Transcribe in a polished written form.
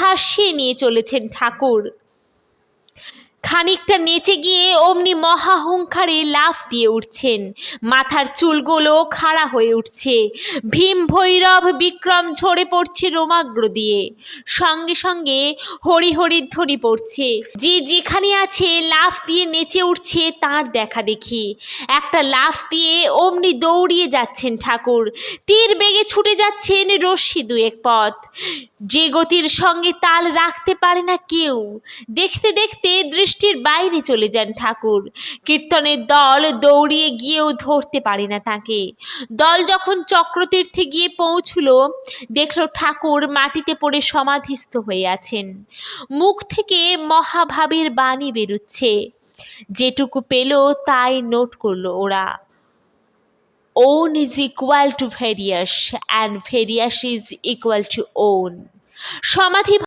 ভাসিয়ে নিয়ে চলেছেন ঠাকুর। খানিকটা নেচে গিয়ে অমনি মহাহুঙ্কারে লাফ দিয়ে উঠছেন, মাথার চুলগুলো খাড়া হয়ে উঠছে, ভীম ভৈরব বিক্রম ঝরে পড়ছে রোমাগ্র দিয়ে, সঙ্গে সঙ্গে হরিহরিধ্বনি পড়ছে। যে যেখানে আছে লাফ দিয়ে নেচে উঠছে তার দেখা দেখি। একটা লাফ দিয়ে অমনি দৌড়িয়ে যাচ্ছেন ঠাকুর, তীর বেগে ছুটে যাচ্ছেন রশ্মি দুয়েক পথ, যে গতির সঙ্গে তাল রাখতে পারে না কেউ। দেখতে দেখতে দৃষ্টির বাইরে চলে যান ঠাকুর। কীর্তনের দল দৌড়িয়ে গিয়েও ধরতে পারে না তাকে। দল যখন চক্রতীর্থে গিয়ে পৌঁছল, দেখল ঠাকুর মাটিতে পড়ে সমাধিস্থ হয়ে আছেন। মুখ থেকে মহাভাবের বাণী বেরুচ্ছে। যেটুকু পেল তাই নোট করলো ওরা। On is equal to various and various is equal to own। সমাধি